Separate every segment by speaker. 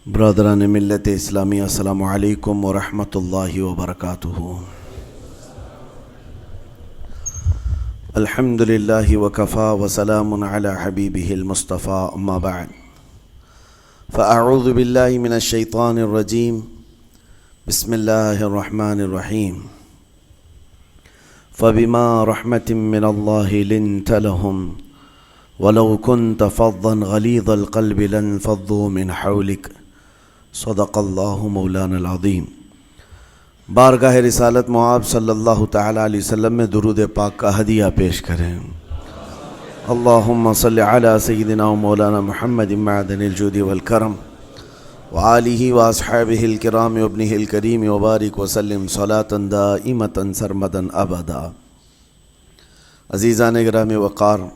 Speaker 1: برادران ملت اسلامی، السلام علیکم ورحمۃ اللہ وبرکاتہ۔ الحمد للہ وکفا وسلام علی حبیبہ المصطفیٰ، اما بعد فاعوذ باللہ من الشیطان الرجیم، بسم اللہ الرحمن الرحیم۔ فبما رحمۃ من اللہ لنت لهم ولو كنت فظا غلیظ القلب لانفضوا من حولک، صدق اللہ مولانا العظیم۔ بارگاہ رسالت مآب صلی اللہ تعالی علیہ وسلم میں درود پاک کا ہدیہ پیش کریں۔ اللہم صلی علی سیدنا و مولانا محمد معدن الجود والکرم وآلہ واصحابہ الکرام وابنہ الکریم وبارک وسلم صلاة دائمة سرمدا ابدا۔ عزیزان گرامی وقار،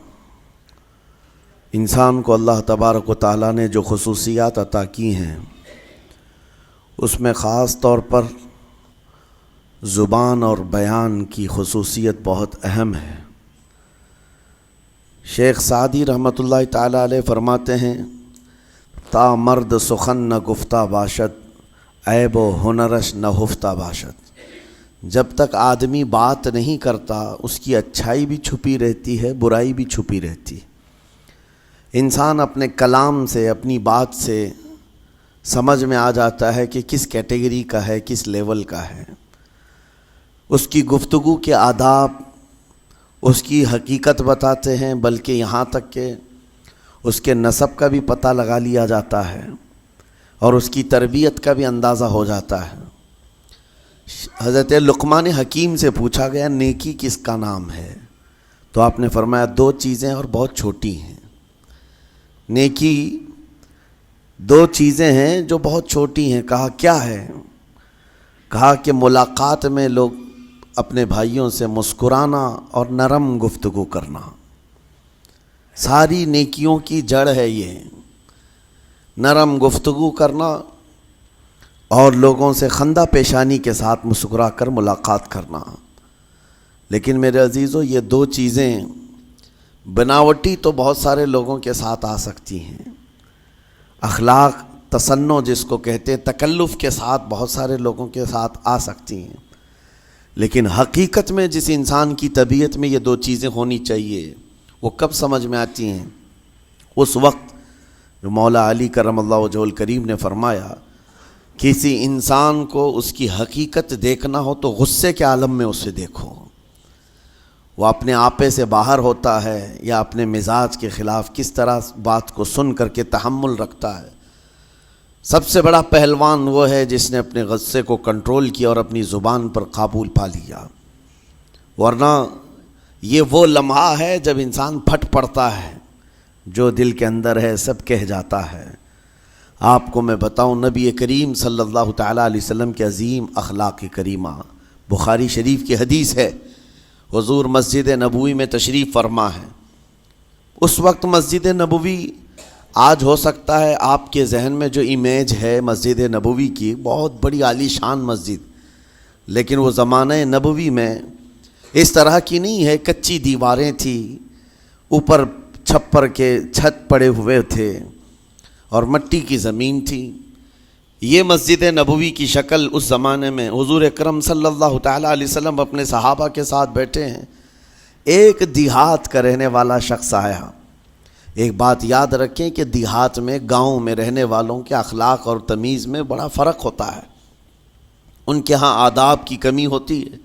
Speaker 1: انسان کو اللہ تبارک و تعالیٰ نے جو خصوصیات عطا کی ہیں، اس میں خاص طور پر زبان اور بیان کی خصوصیت بہت اہم ہے۔ شیخ سعدی رحمۃ اللہ تعالی علیہ فرماتے ہیں، تا مرد سخن نہ گفتہ باشد، عیب و ہنرش نہ ہفتہ باشد۔ جب تک آدمی بات نہیں کرتا، اس کی اچھائی بھی چھپی رہتی ہے، برائی بھی چھپی رہتی ہے۔ انسان اپنے کلام سے، اپنی بات سے سمجھ میں آ جاتا ہے کہ کس کیٹیگری کا ہے، کس لیول کا ہے۔ اس کی گفتگو کے آداب اس کی حقیقت بتاتے ہیں، بلکہ یہاں تک کہ اس کے نسب کا بھی پتہ لگا لیا جاتا ہے اور اس کی تربیت کا بھی اندازہ ہو جاتا ہے۔ حضرت لقمان حکیم سے پوچھا گیا، نیکی کس کا نام ہے؟ تو آپ نے فرمایا، دو چیزیں اور بہت چھوٹی ہیں۔ نیکی دو چیزیں ہیں جو بہت چھوٹی ہیں۔ کہا کیا ہے؟ کہا کہ ملاقات میں لوگ اپنے بھائیوں سے مسکرانا اور نرم گفتگو کرنا۔ ساری نیکیوں کی جڑ ہے یہ، نرم گفتگو کرنا اور لوگوں سے خندہ پیشانی کے ساتھ مسکرا کر ملاقات کرنا۔ لیکن میرے عزیزو، یہ دو چیزیں بناوٹی تو بہت سارے لوگوں کے ساتھ آ سکتی ہیں، اخلاق تصنع جس کو کہتے ہیں، تکلف کے ساتھ بہت سارے لوگوں کے ساتھ آ سکتی ہیں، لیکن حقیقت میں جس انسان کی طبیعت میں یہ دو چیزیں ہونی چاہیے، وہ کب سمجھ میں آتی ہیں؟ اس وقت جو مولا علی کرم اللہ وجہہ الکریم نے فرمایا، کسی انسان کو اس کی حقیقت دیکھنا ہو تو غصے کے عالم میں اسے دیکھو۔ وہ اپنے آپے سے باہر ہوتا ہے یا اپنے مزاج کے خلاف کس طرح بات کو سن کر کے تحمل رکھتا ہے۔ سب سے بڑا پہلوان وہ ہے جس نے اپنے غصے کو کنٹرول کیا اور اپنی زبان پر قابو پا لیا، ورنہ یہ وہ لمحہ ہے جب انسان پھٹ پڑتا ہے، جو دل کے اندر ہے سب کہہ جاتا ہے۔ آپ کو میں بتاؤں، نبی کریم صلی اللہ تعالیٰ علیہ وسلم کے عظیم اخلاق کریمہ، بخاری شریف کی حدیث ہے، حضور مسجد نبوی میں تشریف فرما ہے۔ اس وقت مسجد نبوی، آج ہو سکتا ہے آپ کے ذہن میں جو امیج ہے مسجد نبوی کی، بہت بڑی عالی شان مسجد، لیکن وہ زمانہ نبوی میں اس طرح کی نہیں ہے۔ کچی دیواریں تھیں، اوپر چھپر کے چھت پڑے ہوئے تھے اور مٹی کی زمین تھی۔ یہ مسجد نبوی کی شکل اس زمانے میں حضور اکرم صلی اللہ تعالیٰ علیہ وسلم اپنے صحابہ کے ساتھ بیٹھے ہیں۔ ایک دیہات کا رہنے والا شخص آیا۔ ایک بات یاد رکھیں کہ دیہات میں، گاؤں میں رہنے والوں کے اخلاق اور تمیز میں بڑا فرق ہوتا ہے، ان کے ہاں آداب کی کمی ہوتی ہے۔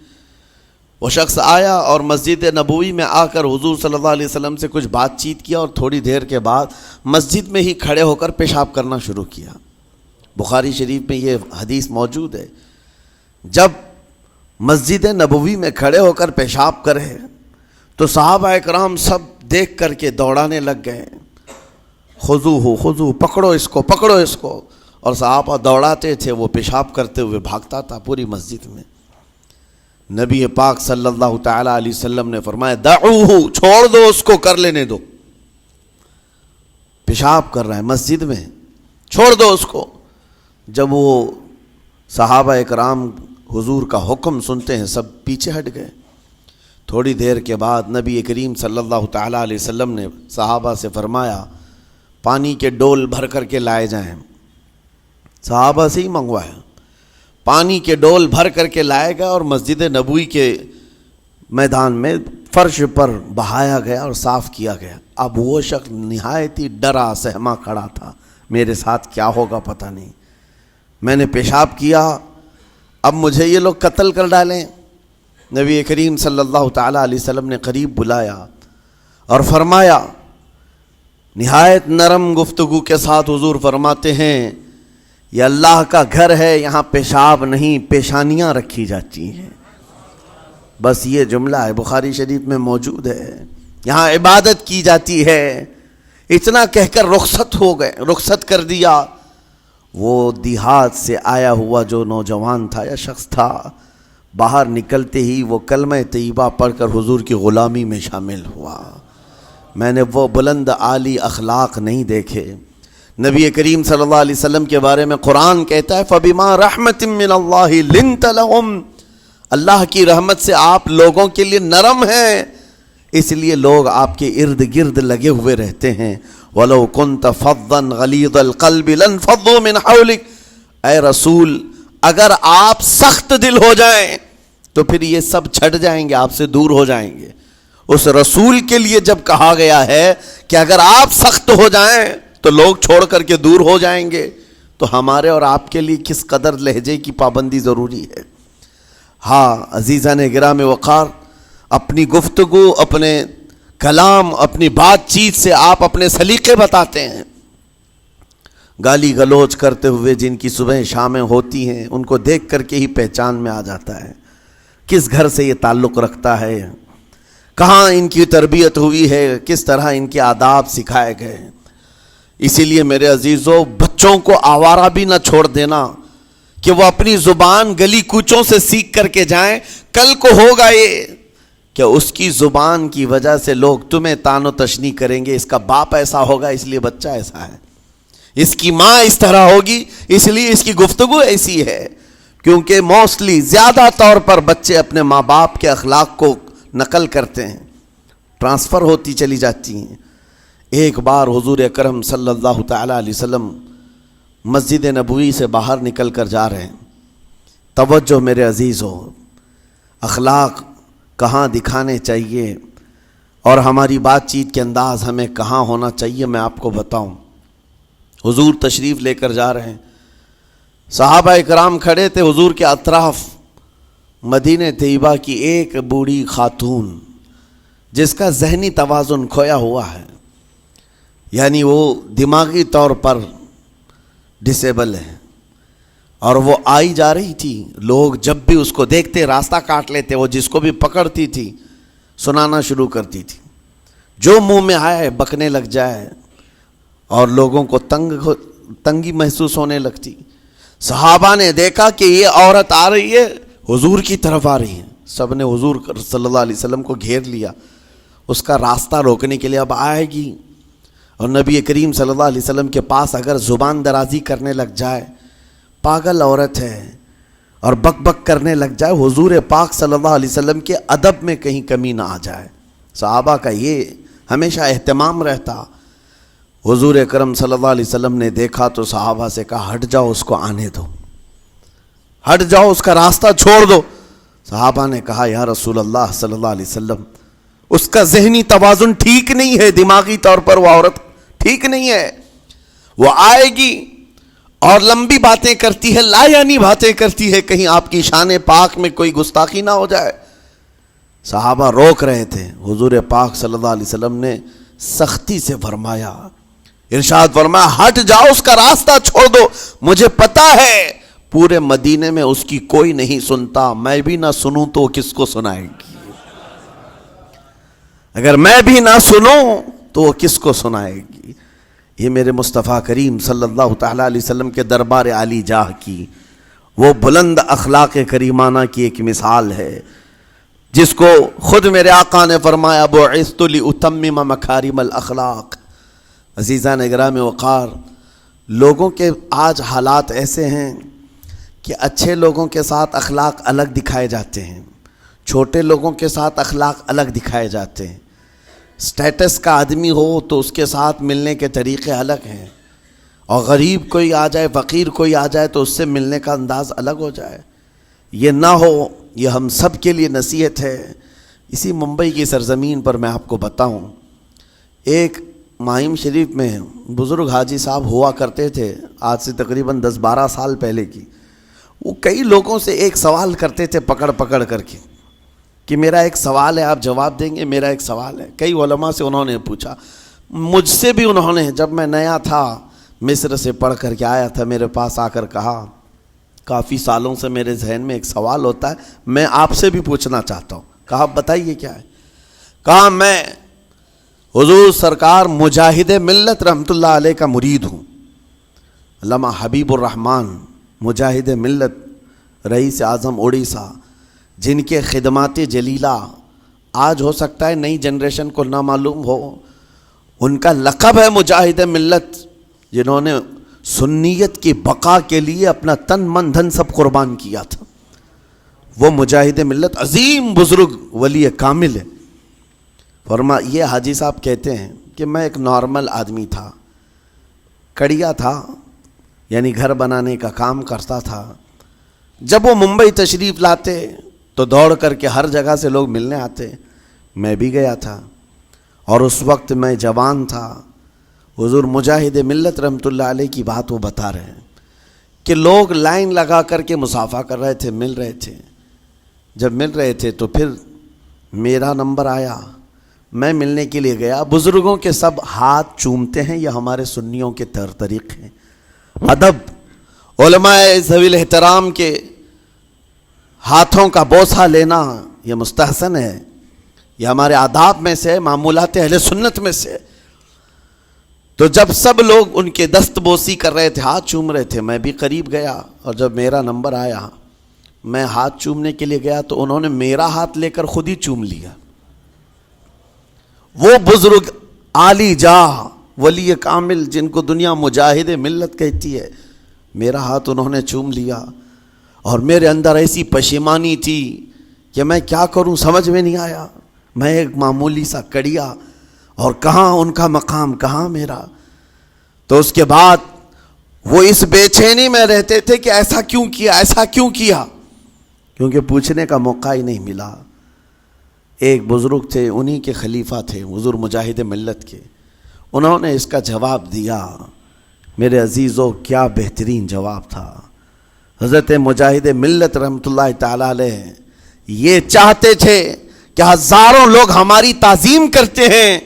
Speaker 1: وہ شخص آیا اور مسجد نبوی میں آ کر حضور صلی اللہ علیہ وسلم سے کچھ بات چیت کیا اور تھوڑی دیر کے بعد مسجد میں ہی کھڑے ہو کر پیشاب کرنا شروع کیا۔ بخاری شریف میں یہ حدیث موجود ہے۔ جب مسجد نبوی میں کھڑے ہو کر پیشاب کرے تو صحابہ اکرام سب دیکھ کر کے دوڑانے لگ گئے، خذوہ خذوہ، پکڑو اس کو، پکڑو اس کو، اور صحابہ دوڑاتے تھے، وہ پیشاب کرتے ہوئے بھاگتا تھا پوری مسجد میں۔ نبی پاک صلی اللہ تعالیٰ علیہ وسلم نے فرمایا، دعوہ، چھوڑ دو اس کو، کر لینے دو، پیشاب کر رہا ہے مسجد میں، چھوڑ دو اس کو۔ جب وہ صحابہ اکرام حضور کا حکم سنتے ہیں، سب پیچھے ہٹ گئے۔ تھوڑی دیر کے بعد نبی کریم صلی اللہ تعالیٰ علیہ وسلم نے صحابہ سے فرمایا، پانی کے ڈول بھر کر کے لائے جائیں۔ صحابہ سے ہی منگوایا، پانی کے ڈول بھر کر کے لائے گیا اور مسجد نبوی کے میدان میں فرش پر بہایا گیا اور صاف کیا گیا۔ اب وہ شخص نہایت ہی ڈرا سہما کھڑا تھا، میرے ساتھ کیا ہوگا پتہ نہیں، میں نے پیشاب کیا، اب مجھے یہ لوگ قتل کر ڈالیں۔ نبی کریم صلی اللہ تعالیٰ علیہ وسلم نے قریب بلایا اور فرمایا، نہایت نرم گفتگو کے ساتھ حضور فرماتے ہیں، یہ اللہ کا گھر ہے، یہاں پیشاب نہیں پیشانیاں رکھی جاتی ہیں۔ بس یہ جملہ ہے، بخاری شریف میں موجود ہے، یہاں عبادت کی جاتی ہے۔ اتنا کہہ کر رخصت ہو گئے، رخصت کر دیا۔ وہ دیہات سے آیا ہوا جو نوجوان تھا یا شخص تھا، باہر نکلتے ہی وہ کلمہ طیبہ پڑھ کر حضور کی غلامی میں شامل ہوا۔ میں نے وہ بلند عالی اخلاق نہیں دیکھے۔ نبی کریم صلی اللہ علیہ وسلم کے بارے میں قرآن کہتا ہے، فَبِمَا رَحْمَةٍ مِّنَ اللَّهِ لِنْتَ لَهُمْ، اللہ کی رحمت سے آپ لوگوں کے لیے نرم ہیں، اس لیے لوگ آپ کے ارد گرد لگے ہوئے رہتے ہیں۔ وَلَوْ كُنْتَ فَظًّا غَلِيظَ الْقَلْبِ لَانْفَضُّوا مِنْ حَوْلِكَ، اے رسول اگر آپ سخت دل ہو جائیں تو پھر یہ سب چھٹ جائیں گے، آپ سے دور ہو جائیں گے۔ اس رسول کے لیے جب کہا گیا ہے کہ اگر آپ سخت ہو جائیں تو لوگ چھوڑ کر کے دور ہو جائیں گے، تو ہمارے اور آپ کے لیے کس قدر لہجے کی پابندی ضروری ہے۔ ہاں عزیزان گرام وقار، اپنی گفتگو، اپنے کلام، اپنی بات چیت سے آپ اپنے سلیقے بتاتے ہیں۔ گالی گلوچ کرتے ہوئے جن کی صبح شامیں ہوتی ہیں، ان کو دیکھ کر کے ہی پہچان میں آ جاتا ہے کس گھر سے یہ تعلق رکھتا ہے، کہاں ان کی تربیت ہوئی ہے، کس طرح ان کے آداب سکھائے گئے۔ اسی لیے میرے عزیزو، بچوں کو آوارہ بھی نہ چھوڑ دینا کہ وہ اپنی زبان گلی کوچوں سے سیکھ کر کے جائیں۔ کل کو ہوگا یہ کہ اس کی زبان کی وجہ سے لوگ تمہیں تان و تشنی کریں گے، اس کا باپ ایسا ہوگا اس لیے بچہ ایسا ہے، اس کی ماں اس طرح ہوگی اس لیے اس کی گفتگو ایسی ہے۔ کیونکہ موسٹلی زیادہ طور پر بچے اپنے ماں باپ کے اخلاق کو نقل کرتے ہیں، ٹرانسفر ہوتی چلی جاتی ہیں۔ ایک بار حضور اکرم صلی اللہ تعالیٰ علیہ وسلم مسجد نبوی سے باہر نکل کر جا رہے ہیں۔ توجہ میرے عزیزو، اخلاق کہاں دکھانے چاہیے اور ہماری بات چیت کے انداز ہمیں کہاں ہونا چاہیے، میں آپ کو بتاؤں۔ حضور تشریف لے کر جا رہے ہیں، صحابہ اکرام کھڑے تھے حضور کے اطراف۔ مدینہ طیبہ کی ایک بوڑھی خاتون جس کا ذہنی توازن کھویا ہوا ہے، یعنی وہ دماغی طور پر ڈسیبل ہے، اور وہ آئی جا رہی تھی۔ لوگ جب بھی اس کو دیکھتے راستہ کاٹ لیتے، وہ جس کو بھی پکڑتی تھی سنانا شروع کرتی تھی، جو منہ میں آئے بکنے لگ جائے، اور لوگوں کو تنگی محسوس ہونے لگتی۔ صحابہ نے دیکھا کہ یہ عورت آ رہی ہے، حضور کی طرف آ رہی ہے، سب نے حضور صلی اللہ علیہ وسلم کو گھیر لیا، اس کا راستہ روکنے کے لیے اب آئے گی۔ اور نبی کریم صلی اللہ علیہ وسلم کے پاس اگر زبان درازی کرنے لگ جائے، پاگل عورت ہے، اور بک بک کرنے لگ جائے، حضور پاک صلی اللہ علیہ وسلم کے ادب میں کہیں کمی نہ آ جائے۔ صحابہ کا یہ ہمیشہ اہتمام رہتا۔ حضور اکرم صلی اللہ علیہ وسلم نے دیکھا تو صحابہ سے کہا، ہٹ جاؤ، اس کو آنے دو، ہٹ جاؤ، اس کا راستہ چھوڑ دو۔ صحابہ نے کہا، یا رسول اللہ صلی اللہ علیہ وسلم، اس کا ذہنی توازن ٹھیک نہیں ہے، دماغی طور پر وہ عورت ٹھیک نہیں ہے، وہ آئے گی اور لمبی باتیں کرتی ہے، لا یعنی باتیں کرتی ہے، کہیں آپ کی شان پاک میں کوئی گستاخی نہ ہو جائے۔ صحابہ روک رہے تھے، حضور پاک صلی اللہ علیہ وسلم نے سختی سے فرمایا، ارشاد فرمایا، ہٹ جاؤ، اس کا راستہ چھوڑ دو، مجھے پتا ہے پورے مدینے میں اس کی کوئی نہیں سنتا، میں بھی نہ سنوں تو کس کو سنائے گی، اگر میں بھی نہ سنوں تو وہ کس کو سنائے گی۔ یہ میرے مصطفیٰ کریم صلی اللہ تعالیٰ علیہ وسلم کے دربار عالی جاہ کی وہ بلند اخلاق کریمانہ کی ایک مثال ہے، جس کو خود میرے آقا نے فرمایا، بعثت لأتمم مکارم الاخلاق۔ عزیزان گرامی وقار، لوگوں کے آج حالات ایسے ہیں کہ اچھے لوگوں کے ساتھ اخلاق الگ دکھائے جاتے ہیں، چھوٹے لوگوں کے ساتھ اخلاق الگ دکھائے جاتے ہیں۔ سٹیٹس کا آدمی ہو تو اس کے ساتھ ملنے کے طریقے الگ ہیں، اور غریب کوئی آ جائے، فقیر کوئی آ جائے تو اس سے ملنے کا انداز الگ ہو جائے. یہ نہ ہو، یہ ہم سب کے لیے نصیحت ہے. اسی ممبئی کی سرزمین پر میں آپ کو بتاؤں، ایک ماہم شریف میں بزرگ حاجی صاحب ہوا کرتے تھے، آج سے تقریباً 10-12 سال پہلے کی. وہ کئی لوگوں سے ایک سوال کرتے تھے پکڑ پکڑ کر کے کہ میرا ایک سوال ہے، آپ جواب دیں گے، میرا ایک سوال ہے. کئی علماء سے انہوں نے پوچھا، مجھ سے بھی انہوں نے، جب میں نیا تھا مصر سے پڑھ کر کے آیا تھا، میرے پاس آ کر کہا کافی سالوں سے میرے ذہن میں ایک سوال ہوتا ہے، میں آپ سے بھی پوچھنا چاہتا ہوں. کہا بتائیے کیا ہے؟ کہا میں حضور سرکار مجاہد ملت رحمۃ اللہ علیہ کا مرید ہوں. علامہ حبیب الرحمن مجاہد ملت، رئیس اعظم اڑیسہ، جن کے خدمات جلیلہ آج ہو سکتا ہے نئی جنریشن کو نہ معلوم ہو، ان کا لقب ہے مجاہد ملت، جنہوں نے سنیت کی بقا کے لیے اپنا تن من دھن سب قربان کیا تھا. وہ مجاہد ملت عظیم بزرگ ولی کامل ہے. یہ حاجی صاحب کہتے ہیں کہ میں ایک نارمل آدمی تھا، کڑیا تھا، یعنی گھر بنانے کا کام کرتا تھا. جب وہ ممبئی تشریف لاتے تو دوڑ کر کے ہر جگہ سے لوگ ملنے آتے. میں بھی گیا تھا، اور اس وقت میں جوان تھا. حضور مجاہد ملت رحمۃ اللہ علیہ کی بات وہ بتا رہے ہیں کہ لوگ لائن لگا کر کے مصافحہ کر رہے تھے، مل رہے تھے. جب مل رہے تھے تو پھر میرا نمبر آیا، میں ملنے کے لیے گیا. بزرگوں کے سب ہاتھ چومتے ہیں، یہ ہمارے سنیوں کے طریق ہیں. ادب، علماء ذوی الاحترام کے ہاتھوں کا بوسہ لینا یہ مستحسن ہے، یہ ہمارے آداب میں سے، معمولات اہل سنت میں سے. تو جب سب لوگ ان کے دست بوسی کر رہے تھے، ہاتھ چوم رہے تھے، میں بھی قریب گیا، اور جب میرا نمبر آیا میں ہاتھ چومنے کے لیے گیا تو انہوں نے میرا ہاتھ لے کر خود ہی چوم لیا. وہ بزرگ عالی جاہ ولی کامل جن کو دنیا مجاہد ملت کہتی ہے، میرا ہاتھ انہوں نے چوم لیا. اور میرے اندر ایسی پشیمانی تھی کہ میں کیا کروں، سمجھ میں نہیں آیا. میں ایک معمولی سا کڑیا، اور کہاں ان کا مقام، کہاں میرا. تو اس کے بعد وہ اس بے چینی میں رہتے تھے کہ ایسا کیوں کیا، ایسا کیوں کیا، کیونکہ پوچھنے کا موقع ہی نہیں ملا. ایک بزرگ تھے، انہی کے خلیفہ تھے حضور مجاہد ملت کے، انہوں نے اس کا جواب دیا. میرے عزیزو کیا بہترین جواب تھا. حضرت مجاہد ملت رحمۃ اللہ تعالی علیہ یہ چاہتے تھے کہ ہزاروں لوگ ہماری تعظیم کرتے ہیں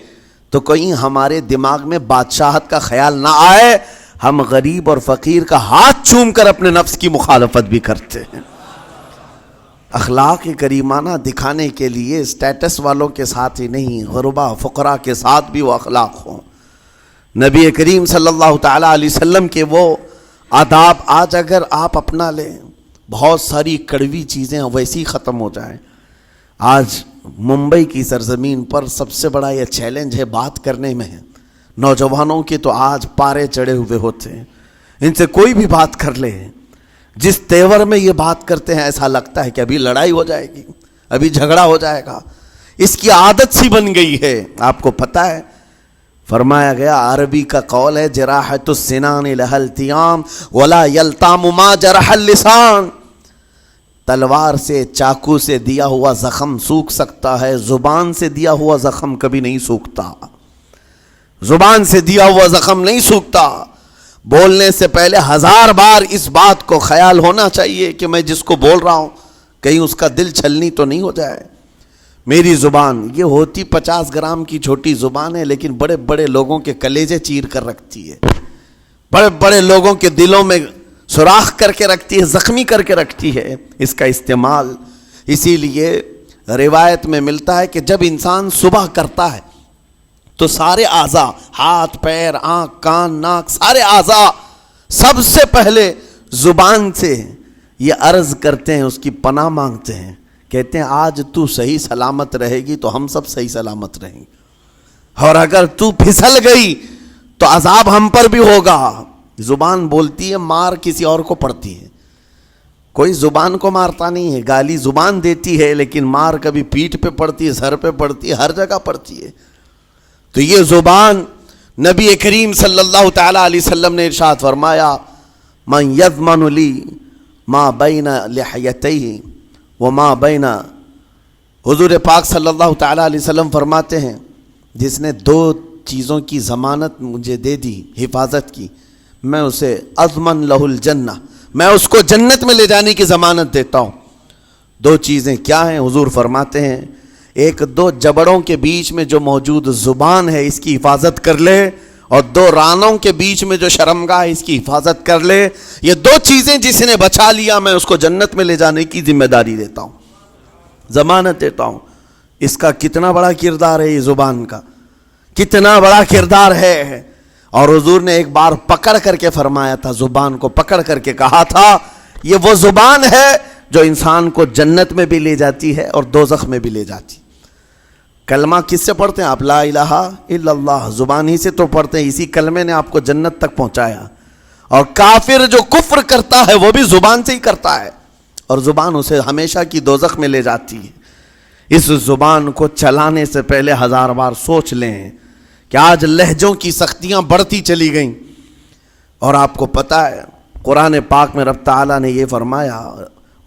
Speaker 1: تو کہیں ہمارے دماغ میں بادشاہت کا خیال نہ آئے، ہم غریب اور فقیر کا ہاتھ چوم کر اپنے نفس کی مخالفت بھی کرتے ہیں. اخلاق کریمانہ دکھانے کے لیے اسٹیٹس والوں کے ساتھ ہی نہیں، غربا فقراء کے ساتھ بھی وہ اخلاق ہوں. نبی کریم صلی اللہ تعالیٰ علیہ وسلم کے وہ آداب آج اگر آپ اپنا لیں، بہت ساری کڑوی چیزیں ویسی ختم ہو جائیں. آج ممبئی کی سرزمین پر سب سے بڑا یہ چیلنج ہے بات کرنے میں. نوجوانوں کے تو آج پارے چڑھے ہوئے ہوتے ہیں، ان سے کوئی بھی بات کر لے، جس تیور میں یہ بات کرتے ہیں ایسا لگتا ہے کہ ابھی لڑائی ہو جائے گی، ابھی جھگڑا ہو جائے گا. اس کی عادت سی بن گئی ہے. آپ کو پتہ ہے فرمایا گیا، عربی کا قول ہے جراحت السنان لها التیام ولا یلتام ما جرح اللسان. تلوار سے، چاقو سے دیا ہوا زخم سوکھ سکتا ہے، زبان سے دیا ہوا زخم کبھی نہیں سوکھتا. زبان سے دیا ہوا زخم نہیں سوکھتا. بولنے سے پہلے 1000 بار اس بات کو خیال ہونا چاہیے کہ میں جس کو بول رہا ہوں کہیں اس کا دل چھلنی تو نہیں ہو جائے. میری زبان یہ ہوتی 50 گرام کی چھوٹی زبان ہے، لیکن بڑے بڑے لوگوں کے کلیجے چیر کر رکھتی ہے، بڑے بڑے لوگوں کے دلوں میں سوراخ کر کے رکھتی ہے، زخمی کر کے رکھتی ہے اس کا استعمال. اسی لیے روایت میں ملتا ہے کہ جب انسان صبح کرتا ہے تو سارے اعضاء، ہاتھ پیر آنکھ کان ناک، سارے اعضاء سب سے پہلے زبان سے یہ عرض کرتے ہیں، اس کی پناہ مانگتے ہیں، کہتے ہیں آج تو صحیح سلامت رہے گی تو ہم سب صحیح سلامت رہیں گے، اور اگر تو پھسل گئی تو عذاب ہم پر بھی ہوگا. زبان بولتی ہے، مار کسی اور کو پڑتی ہے. کوئی زبان کو مارتا نہیں ہے، گالی زبان دیتی ہے، لیکن مار کبھی پیٹھ پہ پڑتی ہے، سر پہ پڑتی ہے، ہر جگہ پڑتی ہے. تو یہ زبان نبی کریم صلی اللہ تعالی علیہ وسلم نے ارشاد فرمایا من یضمن لی ما بین لحیتیہ وما بین، حضور پاک صلی اللہ تعالی علیہ وسلم فرماتے ہیں جس نے دو چیزوں کی ضمانت مجھے دے دی، حفاظت کی، میں اسے اضمن لہ الجنہ، میں اس کو جنت میں لے جانے کی ضمانت دیتا ہوں۔ دو چیزیں کیا ہیں؟ حضور فرماتے ہیں ایک دو جبڑوں کے بیچ میں جو موجود زبان ہے اس کی حفاظت کر لے، اور دو رانوں کے بیچ میں جو شرمگاہ ہے اس کی حفاظت کر لے، یہ دو چیزیں جس نے بچا لیا میں اس کو جنت میں لے جانے کی ذمہ داری دیتا ہوں، ضمانت دیتا ہوں۔ اس کا کتنا بڑا کردار ہے، یہ زبان کا کتنا بڑا کردار ہے۔ اور حضور نے ایک بار پکڑ کر کے فرمایا تھا، زبان کو پکڑ کر کے کہا تھا یہ وہ زبان ہے جو انسان کو جنت میں بھی لے جاتی ہے اور دوزخ میں بھی لے جاتی۔ کلمہ کس سے پڑھتے ہیں آپ؟ لا الہ الا اللہ، زبان ہی سے تو پڑھتے ہیں، اسی کلمے نے آپ کو جنت تک پہنچایا۔ اور کافر جو کفر کرتا ہے وہ بھی زبان سے ہی کرتا ہے، اور زبان اسے ہمیشہ کی دوزخ میں لے جاتی ہے۔ اس زبان کو چلانے سے پہلے 1000 بار سوچ لیں کہ آج لہجوں کی سختیاں بڑھتی چلی گئیں، اور آپ کو پتہ ہے قرآن پاک میں رب تعالیٰ نے یہ فرمایا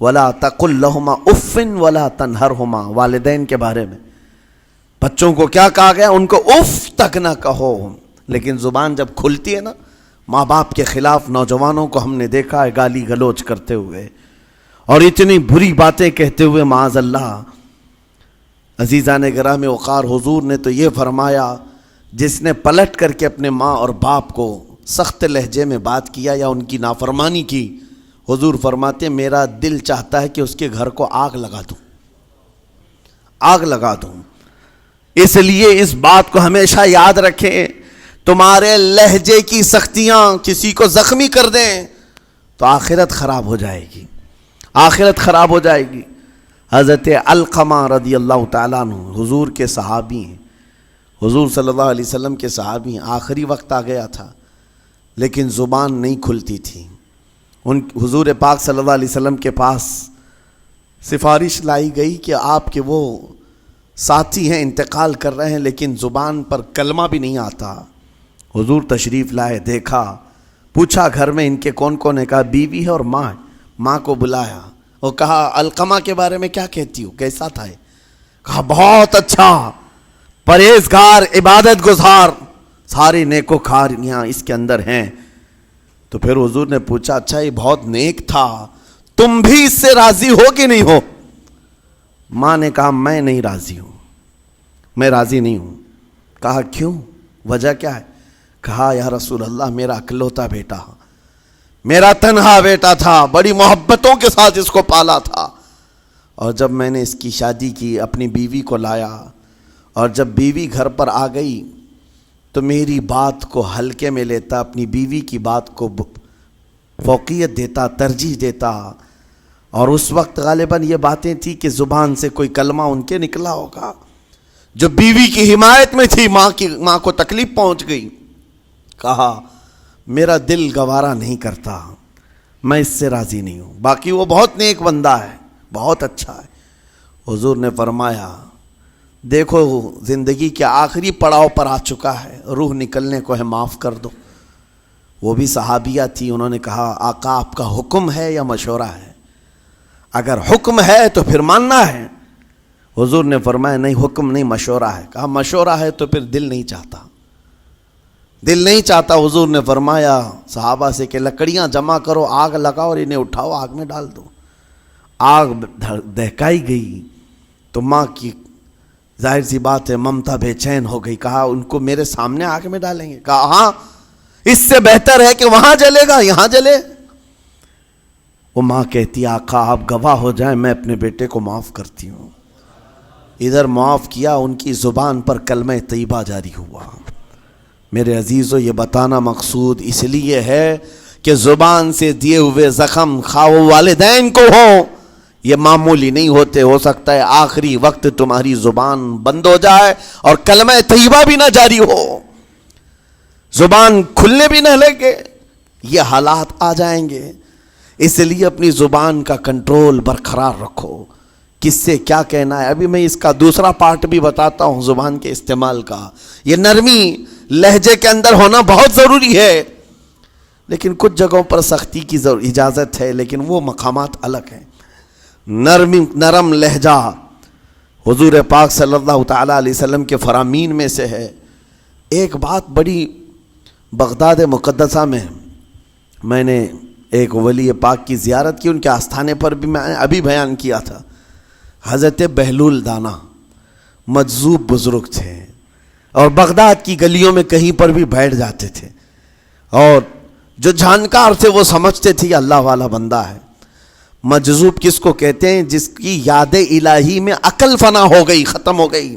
Speaker 1: وَلَا تَقُلْ لَهُمَا اُفٍّ وَلَا تَنْهَرْهُمَا، والدین کے بارے میں بچوں کو کیا کہا گیا؟ ان کو اف تک نہ کہو۔ لیکن زبان جب کھلتی ہے نا، ماں باپ کے خلاف نوجوانوں کو ہم نے دیکھا ہے گالی گلوچ کرتے ہوئے اور اتنی بری باتیں کہتے ہوئے، معاذ اللہ۔ عزیزان گرامی وقار، حضور نے تو یہ فرمایا جس نے پلٹ کر کے اپنے ماں اور باپ کو سخت لہجے میں بات کیا یا ان کی نافرمانی کی، حضور فرماتے ہیں میرا دل چاہتا ہے کہ اس کے گھر کو آگ لگا دوں، آگ لگا دوں۔ اس لیے اس بات کو ہمیشہ یاد رکھیں، تمہارے لہجے کی سختیاں کسی کو زخمی کر دیں تو آخرت خراب ہو جائے گی، آخرت خراب ہو جائے گی۔ حضرت علقمہ رضی اللہ تعالیٰ عنہ حضور کے صحابی ہیں، حضور صلی اللہ علیہ وسلم کے صحابی ہیں۔ آخری وقت آ گیا تھا لیکن زبان نہیں کھلتی تھی۔ حضور پاک صلی اللہ علیہ وسلم کے پاس سفارش لائی گئی کہ آپ کے وہ ساتھی ہیں انتقال کر رہے ہیں لیکن زبان پر کلمہ بھی نہیں آتا۔ حضور تشریف لائے، دیکھا، پوچھا گھر میں ان کے کون کون ہے؟ کہا بیوی ہے اور ماں ہے۔ ماں کو بلایا اور کہا علقمہ کے بارے میں کیا کہتی ہو، کیسا تھا ہے؟ کہا بہت اچھا، پرہیزگار، عبادت گزار، ساری نیکوکاریاں اس کے اندر ہیں۔ تو پھر حضور نے پوچھا اچھا یہ بہت نیک تھا، تم بھی اس سے راضی ہو کہ نہیں ہو؟ ماں نے کہا میں نہیں راضی ہوں، میں راضی نہیں ہوں۔ کہا کیوں، وجہ کیا ہے؟ کہا یا رسول اللہ میرا اکلوتا بیٹا، میرا تنہا بیٹا تھا، بڑی محبتوں کے ساتھ اس کو پالا تھا، اور جب میں نے اس کی شادی کی اپنی بیوی کو لایا، اور جب بیوی گھر پر آ گئی تو میری بات کو ہلکے میں لیتا، اپنی بیوی کی بات کو فوقیت دیتا، ترجیح دیتا۔ اور اس وقت غالباً یہ باتیں تھی کہ زبان سے کوئی کلمہ ان کے نکلا ہوگا جو بیوی کی حمایت میں تھی، ماں کو تکلیف پہنچ گئی۔ کہا میرا دل گوارا نہیں کرتا، میں اس سے راضی نہیں ہوں، باقی وہ بہت نیک بندہ ہے، بہت اچھا ہے۔ حضور نے فرمایا دیکھو زندگی کے آخری پڑاؤ پر آ چکا ہے، روح نکلنے کو ہے، معاف کر دو۔ وہ بھی صحابیہ تھی، انہوں نے کہا آقا آپ کا حکم ہے یا مشورہ ہے؟ اگر حکم ہے تو پھر ماننا ہے۔ حضور نے فرمایا نہیں حکم نہیں، مشورہ ہے۔ کہا مشورہ ہے تو پھر دل نہیں چاہتا، دل نہیں چاہتا۔ حضور نے فرمایا صحابہ سے کہ لکڑیاں جمع کرو، آگ لگاؤ اور انہیں اٹھاؤ، آگ میں ڈال دو۔ آگ دہکائی گئی تو ماں کی ظاہر سی بات ہے ممتا بے چین ہو گئی۔ کہا ان کو میرے سامنے آگ میں ڈالیں گے؟ کہا ہاں، اس سے بہتر ہے کہ وہاں جلے گا، یہاں جلے۔ وہ ماں کہتی آقا آپ گواہ ہو جائیں میں اپنے بیٹے کو معاف کرتی ہوں۔ ادھر معاف کیا، ان کی زبان پر کلمہ طیبہ جاری ہوا۔ میرے عزیزو یہ بتانا مقصود اس لیے ہے کہ زبان سے دیے ہوئے زخم خواہ والدین کو ہوں، یہ معمولی نہیں ہوتے۔ ہو سکتا ہے آخری وقت تمہاری زبان بند ہو جائے اور کلمہ طیبہ بھی نہ جاری ہو، زبان کھلنے بھی نہ لگے، یہ حالات آ جائیں گے۔ اس لیے اپنی زبان کا کنٹرول برقرار رکھو، کس سے کیا کہنا ہے۔ ابھی میں اس کا دوسرا پارٹ بھی بتاتا ہوں زبان کے استعمال کا۔ یہ نرمی لہجے کے اندر ہونا بہت ضروری ہے، لیکن کچھ جگہوں پر سختی کی اجازت ہے، لیکن وہ مقامات الگ ہیں۔ نرم لہجہ حضور پاک صلی اللہ تعالیٰ علیہ وسلم کے فرامین میں سے ہے۔ ایک بات بڑی، بغداد مقدسہ میں نے ایک ولی پاک کی زیارت کی، ان کے آستانے پر بھی میں نے ابھی بیان کیا تھا۔ حضرت بہلول دانا مجذوب بزرگ تھے، اور بغداد کی گلیوں میں کہیں پر بھی بیٹھ جاتے تھے، اور جو جانکار تھے وہ سمجھتے تھے یہ اللہ والا بندہ ہے۔ مجذوب کس کو کہتے ہیں؟ جس کی یاد الہی میں عقل فنا ہو گئی، ختم ہو گئی،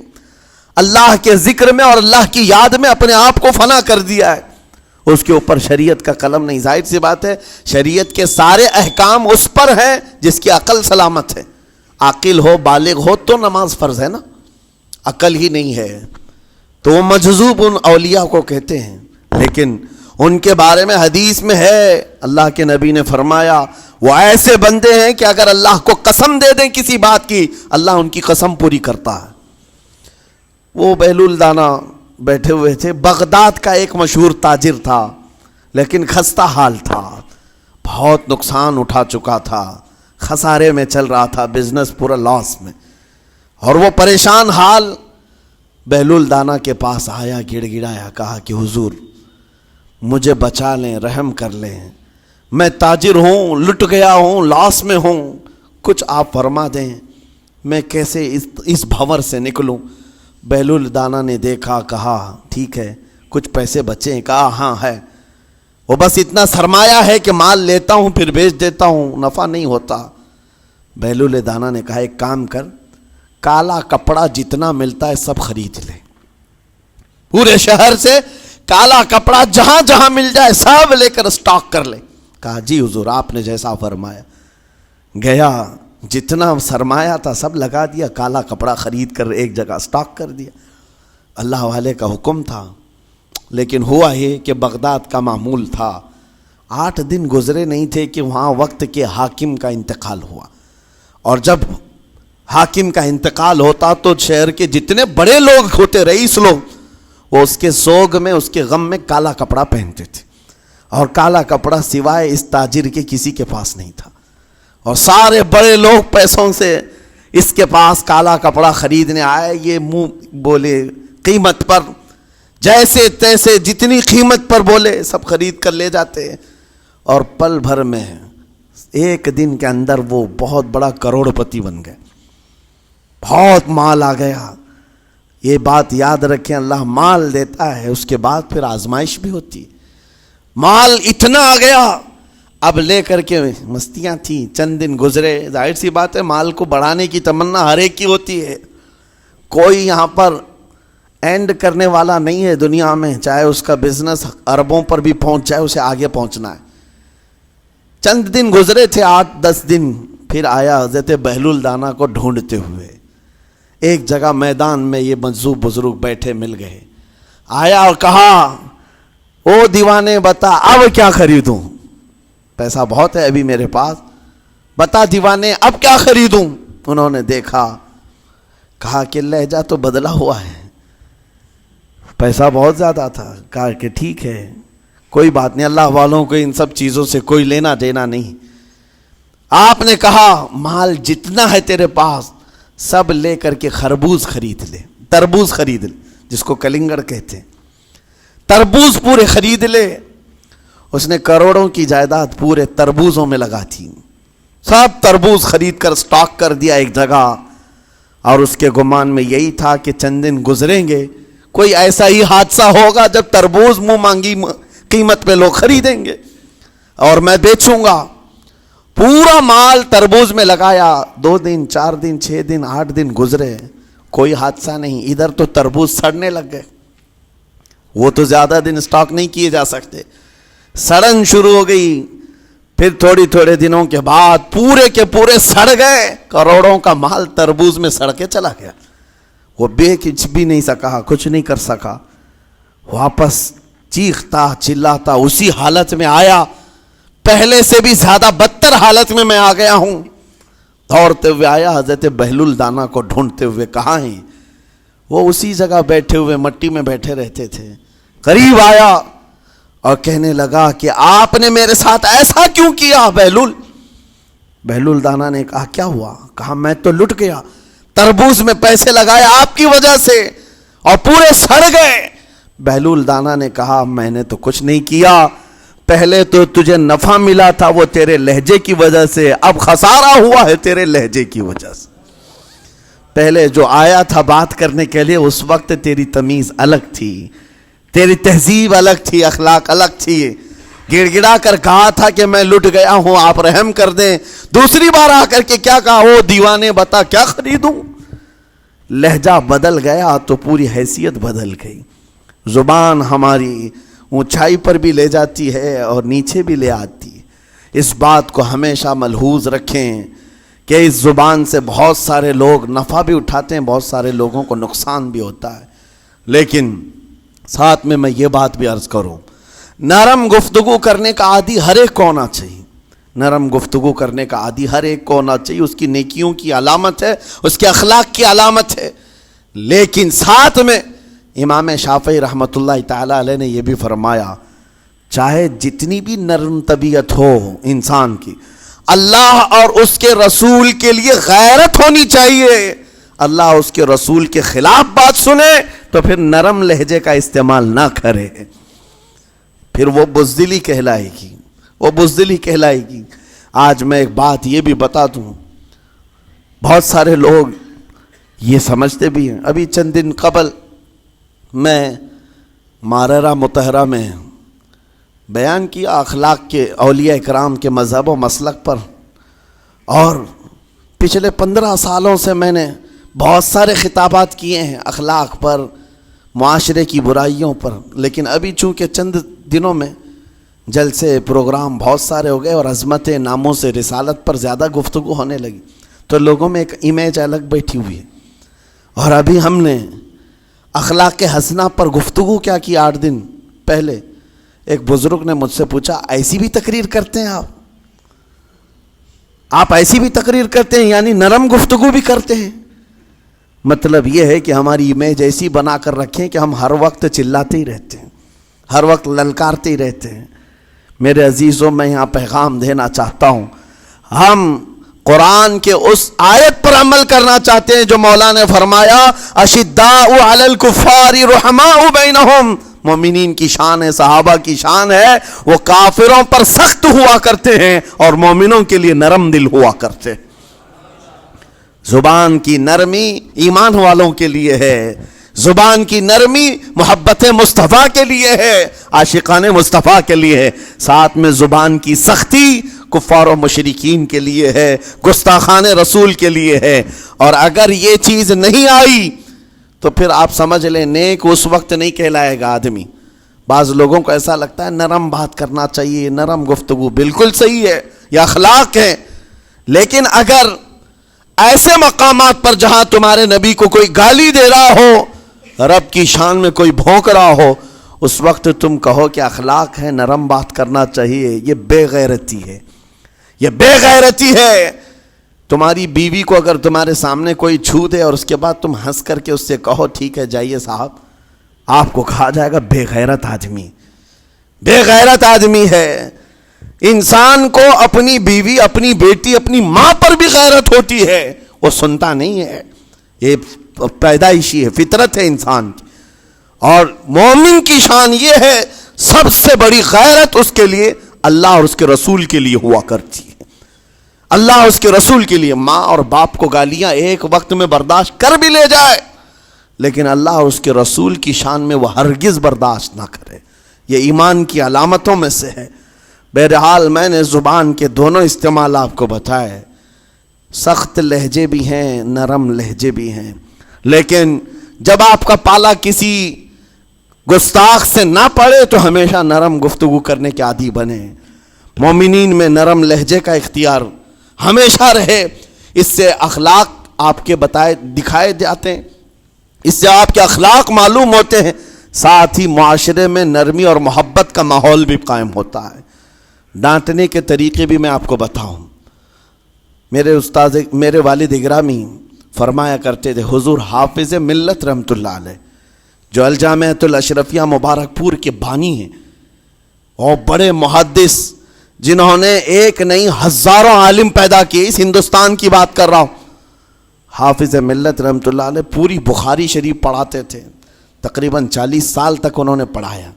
Speaker 1: اللہ کے ذکر میں اور اللہ کی یاد میں اپنے آپ کو فنا کر دیا ہے، اس کے اوپر شریعت کا قلم نہیں۔ ظاہر سی بات ہے شریعت کے سارے احکام اس پر ہیں جس کی عقل سلامت ہے۔ عاقل ہو، بالغ ہو تو نماز فرض ہے نا، عقل ہی نہیں ہے تو وہ مجذوب ان اولیاء کو کہتے ہیں۔ لیکن ان کے بارے میں حدیث میں ہے، اللہ کے نبی نے فرمایا وہ ایسے بندے ہیں کہ اگر اللہ کو قسم دے دیں کسی بات کی، اللہ ان کی قسم پوری کرتا ہے۔ وہ بہلول دانا بیٹھے ہوئے تھے، بغداد کا ایک مشہور تاجر تھا، لیکن خستہ حال تھا، بہت نقصان اٹھا چکا تھا، خسارے میں چل رہا تھا، بزنس پورا لاس میں، اور وہ پریشان حال بہلول دانا کے پاس آیا، گڑ گڑایا، کہا کہ حضور مجھے بچا لیں، رحم کر لیں، میں تاجر ہوں، لٹ گیا ہوں، لاس میں ہوں، کچھ آپ فرما دیں، میں کیسے اس بھنور سے نکلوں؟ بہلول دانا نے دیکھا، کہا ٹھیک ہے کچھ پیسے بچے ہیں؟ کہا ہاں ہے، وہ بس اتنا سرمایہ ہے کہ مال لیتا ہوں پھر بیچ دیتا ہوں، نفع نہیں ہوتا۔ بہلول دانا نے کہا ایک کام کر، کالا کپڑا جتنا ملتا ہے سب خرید لے، پورے شہر سے کالا کپڑا جہاں جہاں مل جائے سب لے کر اسٹاک کر لے۔ کہا جی حضور آپ نے جیسا فرمایا۔ گیا، جتنا سرمایہ تھا سب لگا دیا، کالا کپڑا خرید کر ایک جگہ اسٹاک کر دیا۔ اللہ والے کا حکم تھا، لیکن ہوا یہ کہ بغداد کا معمول تھا، 8 دن گزرے نہیں تھے کہ وہاں وقت کے حاکم کا انتقال ہوا، اور جب حاکم کا انتقال ہوتا تو شہر کے جتنے بڑے لوگ ہوتے، رئیس لوگ، وہ اس کے سوگ میں، اس کے غم میں کالا کپڑا پہنتے تھے، اور کالا کپڑا سوائے اس تاجر کے کسی کے پاس نہیں تھا، اور سارے بڑے لوگ پیسوں سے اس کے پاس کالا کپڑا خریدنے آئے، یہ منہ بولے قیمت پر، جیسے تیسے جتنی قیمت پر بولے سب خرید کر لے جاتے، اور پل بھر میں ایک دن کے اندر وہ بہت بڑا کروڑ پتی بن گئے، بہت مال آ گیا۔ یہ بات یاد رکھیں، اللہ مال دیتا ہے، اس کے بعد پھر آزمائش بھی ہوتی ہے۔ مال اتنا آ گیا، اب لے کر کے مستیاں تھیں، چند دن گزرے، ظاہر سی بات ہے مال کو بڑھانے کی تمنا ہر ایک کی ہوتی ہے، کوئی یہاں پر اینڈ کرنے والا نہیں ہے دنیا میں، چاہے اس کا بزنس اربوں پر بھی پہنچ جائے، اسے آگے پہنچنا ہے۔ چند دن گزرے تھے، 8-10 دن، پھر آیا حضرت بہلول دانا کو ڈھونڈتے ہوئے، ایک جگہ میدان میں یہ مجذوب بزرگ بیٹھے مل گئے، آیا اور کہا او دیوانے بتا اب کیا خریدوں، پیسہ بہت ہے ابھی میرے پاس، بتا دیوانے اب کیا خریدوں؟ انہوں نے دیکھا، کہا کہ لہجہ تو بدلا ہوا ہے، پیسہ بہت زیادہ تھا، کہا کہ ٹھیک ہے کوئی بات نہیں، اللہ والوں کو ان سب چیزوں سے کوئی لینا دینا نہیں۔ آپ نے کہا مال جتنا ہے تیرے پاس سب لے کر کے خربوز خرید لے، تربوز خرید لے، جس کو کلنگڑ کہتے ہیں، تربوز پورے خرید لے۔ اس نے کروڑوں کی جائیداد پورے تربوزوں میں لگا تھی، سب تربوز خرید کر سٹاک کر دیا ایک جگہ، اور اس کے گمان میں یہی تھا کہ چند دن گزریں گے، کوئی ایسا ہی حادثہ ہوگا جب تربوز منہ مانگی قیمت پہ لوگ خریدیں گے اور میں بیچوں گا۔ پورا مال تربوز میں لگایا، 2 دن 4 دن 6 دن 8 دن گزرے، کوئی حادثہ نہیں، ادھر تو تربوز سڑنے لگ گئے، وہ تو زیادہ دن سٹاک نہیں کیے جا سکتے، سڑن شروع ہو گئی، پھر تھوڑے دنوں کے بعد پورے کے پورے سڑ گئے، کروڑوں کا مال تربوز میں سڑ کے چلا گیا، وہ کچھ بھی نہیں سکا، کچھ نہیں کر سکا، واپس چیختا چلاتا اسی حالت میں آیا، پہلے سے بھی زیادہ بدتر حالت میں میں آ گیا ہوں، دوڑتے ہوئے آیا، حضرت بہلول دانا کو ڈھونڈتے ہوئے، کہاں ہیں؟ وہ اسی جگہ بیٹھے ہوئے مٹی میں بیٹھے رہتے تھے، قریب آیا اور کہنے لگا کہ آپ نے میرے ساتھ ایسا کیوں کیا بہلول؟ بہلول دانا نے کہا کیا ہوا؟ کہا میں تو لٹ گیا، تربوز میں پیسے لگائے آپ کی وجہ سے اور پورے سڑ گئے۔ بہلول دانا نے کہا میں نے تو کچھ نہیں کیا، پہلے تو تجھے نفع ملا تھا وہ تیرے لہجے کی وجہ سے، اب خسارہ ہوا ہے تیرے لہجے کی وجہ سے۔ پہلے جو آیا تھا بات کرنے کے لیے اس وقت تیری تمیز الگ تھی، تیری تہذیب الگ تھی، اخلاق الگ تھی، گڑ گڑا کر کہا تھا کہ میں لٹ گیا ہوں آپ رحم کر دیں۔ دوسری بار آ کر کے کیا کہا؟ او دیوانے بتا کیا خریدوں؟ لہجہ بدل گیا تو پوری حیثیت بدل گئی۔ زبان ہماری اونچائی پر بھی لے جاتی ہے اور نیچے بھی لے آتی ہے۔ اس بات کو ہمیشہ ملحوظ رکھیں کہ اس زبان سے بہت سارے لوگ نفع بھی اٹھاتے ہیں، بہت سارے لوگوں کو نقصان بھی ہوتا ہے۔ لیکن ساتھ میں یہ بات بھی عرض کروں، نرم گفتگو کرنے کا عادی ہر ایک کو ہونا چاہیے، نرم گفتگو کرنے کا عادی ہر ایک کو ہونا چاہیے، اس کی نیکیوں کی علامت ہے، اس کے اخلاق کی علامت ہے۔ لیکن ساتھ میں امام شافعی رحمۃ اللہ تعالی علیہ نے یہ بھی فرمایا، چاہے جتنی بھی نرم طبیعت ہو انسان کی، اللہ اور اس کے رسول کے لیے غیرت ہونی چاہیے۔ اللہ اس کے رسول کے خلاف بات سنے تو پھر نرم لہجے کا استعمال نہ کرے، پھر وہ بزدلی کہلائے گی، وہ بزدلی کہلائے گی۔ آج میں ایک بات یہ بھی بتا دوں، بہت سارے لوگ یہ سمجھتے بھی ہیں۔ ابھی چند دن قبل میں ماررہ مطہرہ میں بیان کیا اخلاق کے، اولیاء اکرام کے مذہب و مسلک پر، اور پچھلے 15 سالوں سے میں نے بہت سارے خطابات کیے ہیں اخلاق پر، معاشرے کی برائیوں پر، لیکن ابھی چونکہ چند دنوں میں جلسے پروگرام بہت سارے ہو گئے اور عظمت ناموس رسالت پر زیادہ گفتگو ہونے لگی، تو لوگوں میں ایک امیج الگ بیٹھی ہوئی ہے۔ اور ابھی ہم نے اخلاق حسنہ پر گفتگو کیا کی 8 دن پہلے، ایک بزرگ نے مجھ سے پوچھا ایسی بھی تقریر کرتے ہیں آپ ایسی بھی تقریر کرتے ہیں، یعنی نرم گفتگو بھی کرتے ہیں؟ مطلب یہ ہے کہ ہماری امیج ایسی بنا کر رکھیں کہ ہم ہر وقت چلاتے ہی رہتے ہیں، ہر وقت للکارتے ہی رہتے ہیں۔ میرے عزیزوں، میں یہاں پیغام دینا چاہتا ہوں، ہم قرآن کے اس آیت پر عمل کرنا چاہتے ہیں جو مولا نے فرمایا اشداء علی الکفار رحماء بینہم، مومنین کی شان ہے، صحابہ کی شان ہے، وہ کافروں پر سخت ہوا کرتے ہیں اور مومنوں کے لیے نرم دل ہوا کرتے ہیں۔ زبان کی نرمی ایمان والوں کے لیے ہے، زبان کی نرمی محبت مصطفیٰ کے لیے ہے، عاشقان مصطفیٰ کے لیے ہے، ساتھ میں زبان کی سختی کفار و مشرکین کے لیے ہے، گستاخان رسول کے لیے ہے۔ اور اگر یہ چیز نہیں آئی تو پھر آپ سمجھ لیں نیک اس وقت نہیں کہلائے گا آدمی۔ بعض لوگوں کو ایسا لگتا ہے نرم بات کرنا چاہیے، نرم گفتگو، بالکل صحیح ہے، یہ اخلاق ہے، لیکن اگر ایسے مقامات پر جہاں تمہارے نبی کو کوئی گالی دے رہا ہو، رب کی شان میں کوئی بھونک رہا ہو، اس وقت تم کہو کہ اخلاق ہے، نرم بات کرنا چاہیے، یہ بے غیرتی ہے، یہ بے غیرتی ہے۔ تمہاری بیوی کو اگر تمہارے سامنے کوئی چھو دے اور اس کے بعد تم ہنس کر کے اس سے کہو ٹھیک ہے جائیے صاحب، آپ کو کہا جائے گا بے غیرت آدمی، بے غیرت آدمی ہے۔ انسان کو اپنی بیوی، اپنی بیٹی، اپنی ماں پر بھی غیرت ہوتی ہے، وہ سنتا نہیں ہے، یہ پیدائشی ہے، فطرت ہے انسان کی۔ اور مومن کی شان یہ ہے سب سے بڑی غیرت اس کے لیے اللہ اور اس کے رسول کے لیے ہوا کرتی ہے، اللہ اور اس کے رسول کے لیے۔ ماں اور باپ کو گالیاں ایک وقت میں برداشت کر بھی لے جائے، لیکن اللہ اور اس کے رسول کی شان میں وہ ہرگز برداشت نہ کرے، یہ ایمان کی علامتوں میں سے ہے۔ بہرحال میں نے زبان کے دونوں استعمال آپ کو بتائے، سخت لہجے بھی ہیں، نرم لہجے بھی ہیں، لیکن جب آپ کا پالا کسی گستاخ سے نہ پڑے تو ہمیشہ نرم گفتگو کرنے کے عادی بنے۔ مومنین میں نرم لہجے کا اختیار ہمیشہ رہے، اس سے اخلاق آپ کے بتائے دکھائے جاتے ہیں، اس سے آپ کے اخلاق معلوم ہوتے ہیں، ساتھ ہی معاشرے میں نرمی اور محبت کا ماحول بھی قائم ہوتا ہے۔ ڈانٹنے کے طریقے بھی میں آپ کو بتاؤں، میرے والد گرامی فرمایا کرتے تھے، حضور حافظ ملت رحمت اللہ علیہ جو الجامعۃ الاشرفیہ مبارک پور کے بانی ہیں اور بڑے محدث، جنہوں نے ایک نہیں ہزاروں عالم پیدا کیے، اس ہندوستان کی بات کر رہا ہوں، حافظ ملت رحمۃ اللہ علیہ پوری بخاری شریف پڑھاتے تھے، تقریباً 40 سال تک انہوں نے پڑھایا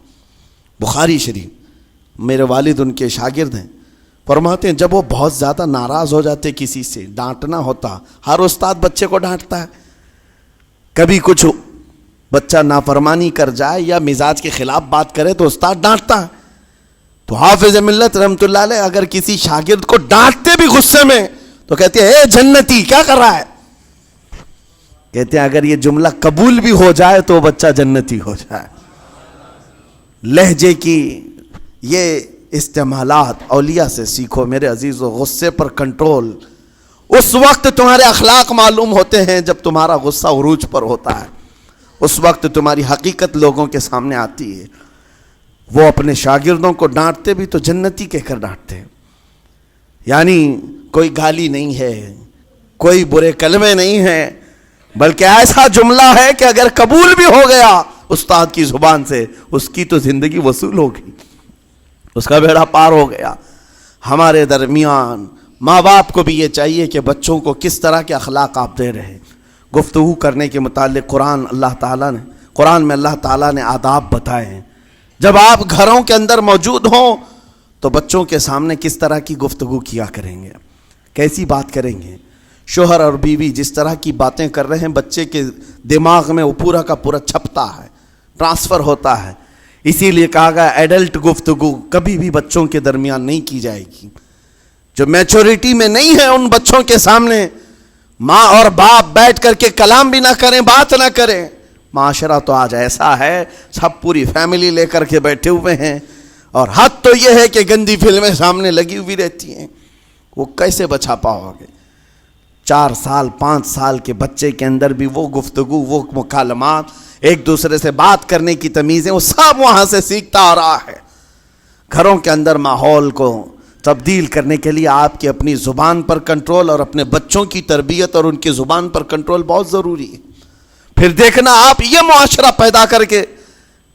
Speaker 1: بخاری شریف. میرے والد ان کے شاگرد ہیں. فرماتے ہیں جب وہ بہت زیادہ ناراض ہو جاتے کسی سے، ڈانٹنا ہوتا، ہر استاد بچے کو ڈانٹتا ہے، کبھی کچھ بچہ نافرمانی کر جائے یا مزاج کے خلاف بات کرے تو استاد ڈانٹتا ہے. تو حافظ ملت رحمۃ اللہ علیہ اگر کسی شاگرد کو ڈانٹتے بھی غصے میں تو کہتے ہیں اے جنتی کیا کر رہا ہے. کہتے ہیں اگر یہ جملہ قبول بھی ہو جائے تو بچہ جنتی ہو جائے. لہجے کی یہ استعمالات اولیاء سے سیکھو میرے عزیزو. غصے پر کنٹرول اس وقت تمہارے اخلاق معلوم ہوتے ہیں جب تمہارا غصہ عروج پر ہوتا ہے، اس وقت تمہاری حقیقت لوگوں کے سامنے آتی ہے. وہ اپنے شاگردوں کو ڈانٹتے بھی تو جنتی کہہ کر ڈانٹتے ہیں، یعنی کوئی گالی نہیں ہے، کوئی برے کلمے نہیں ہیں، بلکہ ایسا جملہ ہے کہ اگر قبول بھی ہو گیا استاد کی زبان سے، اس کی تو زندگی وصول ہوگی، اس کا بیڑا پار ہو گیا. ہمارے درمیان ماں باپ کو بھی یہ چاہیے کہ بچوں کو کس طرح کے اخلاق آپ دے رہے. گفتگو کرنے کے متعلق قرآن میں اللہ تعالیٰ نے آداب بتائے ہیں. جب آپ گھروں کے اندر موجود ہوں تو بچوں کے سامنے کس طرح کی گفتگو کیا کریں گے، کیسی بات کریں گے. شوہر اور بیوی جس طرح کی باتیں کر رہے ہیں بچے کے دماغ میں وہ پورا کا پورا چھپتا ہے، ٹرانسفر ہوتا ہے. اسی لیے کہا گیا ایڈلٹ گفتگو کبھی بھی بچوں کے درمیان نہیں کی جائے گی. جو میچورٹی میں نہیں ہے ان بچوں کے سامنے ماں اور باپ بیٹھ کر کے کلام بھی نہ کریں، بات نہ کریں. معاشرہ تو آج ایسا ہے، سب پوری فیملی لے کر کے بیٹھے ہوئے ہیں، اور حد تو یہ ہے کہ گندی فلمیں سامنے لگی ہوئی رہتی ہیں. وہ کیسے بچا پاؤ گے؟ 4 سال 5 سال کے بچے کے اندر بھی وہ گفتگو، وہ مکالمات، ایک دوسرے سے بات کرنے کی تمیزیں، وہ سب وہاں سے سیکھتا آ رہا ہے. گھروں کے اندر ماحول کو تبدیل کرنے کے لیے آپ کی اپنی زبان پر کنٹرول اور اپنے بچوں کی تربیت اور ان کی زبان پر کنٹرول بہت ضروری ہے. پھر دیکھنا آپ یہ معاشرہ پیدا کر کے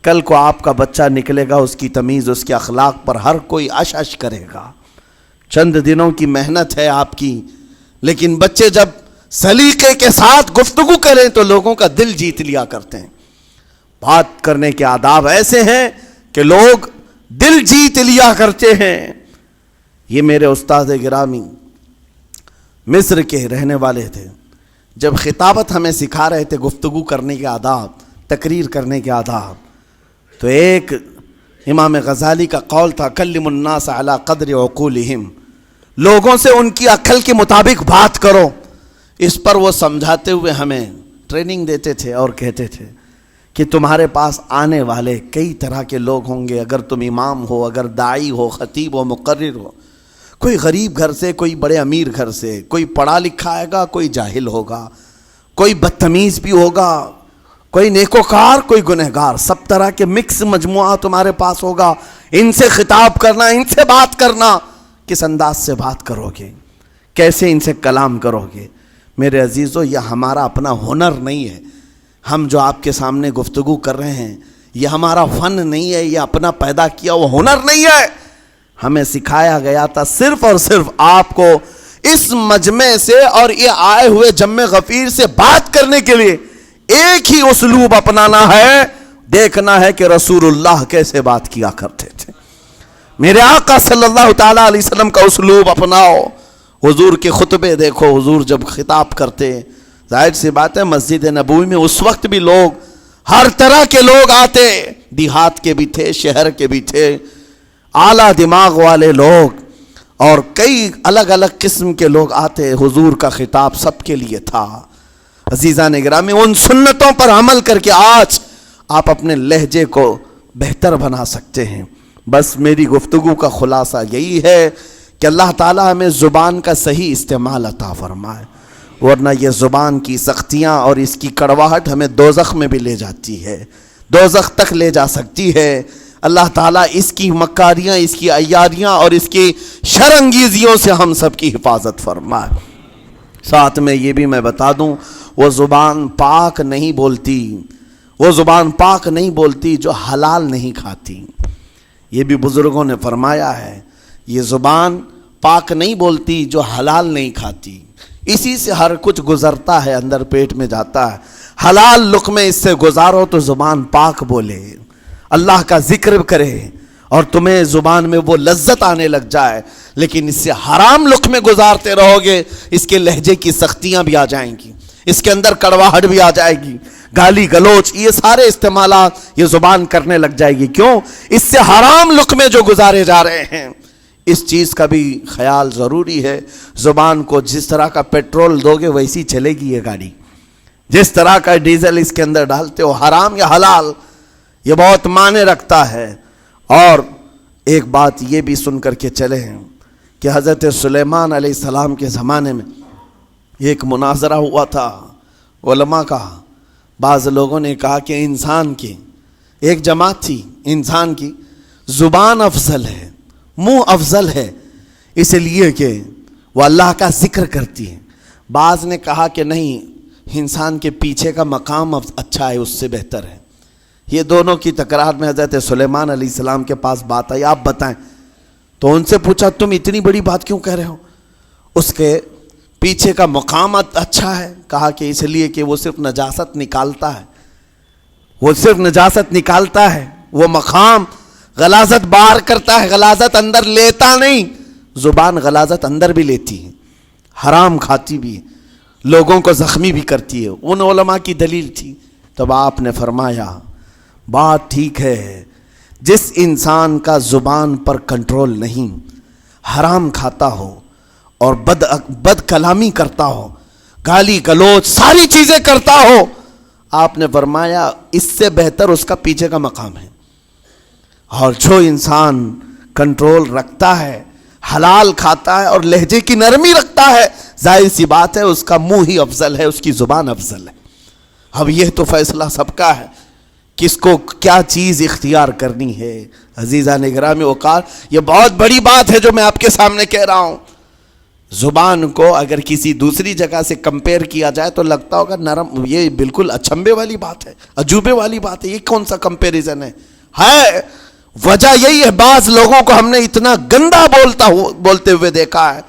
Speaker 1: کل کو آپ کا بچہ نکلے گا، اس کی تمیز، اس کے اخلاق پر ہر کوئی اش اش کرے گا. چند دنوں کی محنت ہے آپ کی، لیکن بچے جب سلیقے کے ساتھ گفتگو کریں تو لوگوں کا دل جیت لیا کرتے ہیں. بات کرنے کے آداب ایسے ہیں کہ لوگ دل جیت لیا کرتے ہیں. یہ میرے استاد گرامی مصر کے رہنے والے تھے. جب خطابت ہمیں سکھا رہے تھے گفتگو کرنے کے آداب، تقریر کرنے کے آداب، تو ایک امام غزالی کا قول تھا کلم الناس علی قدر عقولہم، لوگوں سے ان کی عقل کے مطابق بات کرو. اس پر وہ سمجھاتے ہوئے ہمیں ٹریننگ دیتے تھے اور کہتے تھے کہ تمہارے پاس آنے والے کئی طرح کے لوگ ہوں گے. اگر تم امام ہو، اگر داعی ہو، خطیب ہو، مقرر ہو، کوئی غریب گھر سے، کوئی بڑے امیر گھر سے، کوئی پڑھا لکھا آئے گا، کوئی جاہل ہوگا، کوئی بدتمیز بھی ہوگا، کوئی نیکوکار، کوئی گنہگار، سب طرح کے مکس مجموعہ تمہارے پاس ہوگا. ان سے خطاب کرنا، ان سے بات کرنا، کس انداز سے بات کرو گے، کیسے ان سے کلام کرو گے. میرے عزیزو یہ ہمارا اپنا ہنر نہیں ہے. ہم جو آپ کے سامنے گفتگو کر رہے ہیں یہ ہمارا فن نہیں ہے، یہ اپنا پیدا کیا وہ ہنر نہیں ہے. ہمیں سکھایا گیا تھا صرف اور صرف آپ کو اس مجمع سے اور یہ آئے ہوئے جمع غفیر سے بات کرنے کے لیے ایک ہی اسلوب اپنانا ہے. دیکھنا ہے کہ رسول اللہ کیسے بات کیا کرتے تھے. میرے آقا صلی اللہ تعالیٰ علیہ وسلم کا اسلوب اپناؤ. حضور کے خطبے دیکھو، حضور جب خطاب کرتے، ظاہر سی بات ہے مسجد نبوی میں اس وقت بھی لوگ، ہر طرح کے لوگ آتے، دیہات کے بھی تھے، شہر کے بھی تھے، اعلیٰ دماغ والے لوگ اور کئی الگ الگ قسم کے لوگ آتے. حضور کا خطاب سب کے لیے تھا. عزیزان گرامی، ان سنتوں پر عمل کر کے آج آپ اپنے لہجے کو بہتر بنا سکتے ہیں. بس میری گفتگو کا خلاصہ یہی ہے کہ اللہ تعالیٰ ہمیں زبان کا صحیح استعمال عطا فرمائے، ورنہ یہ زبان کی سختیاں اور اس کی کڑواہٹ ہمیں دوزخ میں بھی لے جاتی ہے، دوزخ تک لے جا سکتی ہے. اللہ تعالیٰ اس کی مکاریاں، اس کی عیاریاں اور اس کی شرانگیزیوں سے ہم سب کی حفاظت فرمائے. ساتھ میں یہ بھی میں بتا دوں، وہ زبان پاک نہیں بولتی، وہ زبان پاک نہیں بولتی جو حلال نہیں کھاتی. یہ بھی بزرگوں نے فرمایا ہے, یہ زبان پاک نہیں بولتی جو حلال نہیں کھاتی. اسی سے ہر کچھ گزرتا ہے, اندر پیٹ میں جاتا ہے. حلال لقمے اس سے گزارو تو زبان پاک بولے, اللہ کا ذکر کرے اور تمہیں زبان میں وہ لذت آنے لگ جائے. لیکن اس سے حرام لقمے گزارتے رہو گے, اس کے لہجے کی سختیاں بھی آ جائیں گی, اس کے اندر کڑواہٹ بھی آ جائے گی, گالی گلوچ, یہ سارے استعمالات یہ زبان کرنے لگ جائے گی. کیوں؟ اس سے حرام لقمے جو گزارے جا رہے ہیں. اس چیز کا بھی خیال ضروری ہے. زبان کو جس طرح کا پیٹرول دو گے ویسی چلے گی یہ گاڑی. جس طرح کا ڈیزل اس کے اندر ڈالتے ہو, حرام یا حلال, یہ بہت معنی رکھتا ہے. اور ایک بات یہ بھی سن کر کے چلے ہیں کہ حضرت سلیمان علیہ السلام کے زمانے میں ایک مناظرہ ہوا تھا علماء کا. بعض لوگوں نے کہا کہ انسان کی ایک جماعت تھی, انسان کی زبان افضل ہے, منہ افضل ہے, اس لیے کہ وہ اللہ کا ذکر کرتی ہے. بعض نے کہا کہ نہیں, انسان کے پیچھے کا مقام اچھا ہے, اس سے بہتر ہے. یہ دونوں کی تکرار میں حضرت سلیمان علیہ السلام کے پاس بات آئی, آپ بتائیں. تو ان سے پوچھا تم اتنی بڑی بات کیوں کہہ رہے ہو؟ اس کے پیچھے کا مقام اچھا ہے. کہا کہ اس لیے کہ وہ صرف نجاست نکالتا ہے, وہ صرف نجاست نکالتا ہے, وہ مقام غلاظت باہر کرتا ہے, غلاظت اندر لیتا نہیں. زبان غلاظت اندر بھی لیتی ہے, حرام کھاتی بھی ہے, لوگوں کو زخمی بھی کرتی ہے. ان علماء کی دلیل تھی. تب آپ نے فرمایا بات ٹھیک ہے, جس انسان کا زبان پر کنٹرول نہیں, حرام کھاتا ہو اور بد کلامی کرتا ہو, گالی گلوچ ساری چیزیں کرتا ہو, آپ نے فرمایا اس سے بہتر اس کا پیچھے کا مقام ہے. اور جو انسان کنٹرول رکھتا ہے, حلال کھاتا ہے اور لہجے کی نرمی رکھتا ہے, ظاہر سی بات ہے اس کا منہ ہی افضل ہے, اس کی زبان افضل ہے. اب یہ تو فیصلہ سب کا ہے, کس کو کیا چیز اختیار کرنی ہے. عزیزان گرامی وقار, یہ بہت بڑی بات ہے جو میں آپ کے سامنے کہہ رہا ہوں. زبان کو اگر کسی دوسری جگہ سے کمپیئر کیا جائے تو لگتا ہوگا نرم, یہ بالکل اچنبے والی بات ہے, عجوبے والی بات ہے, یہ کون سا کمپیریزن ہے. وجہ یہی ہے, بعض لوگوں کو ہم نے اتنا گندا بولتے ہوئے دیکھا ہے,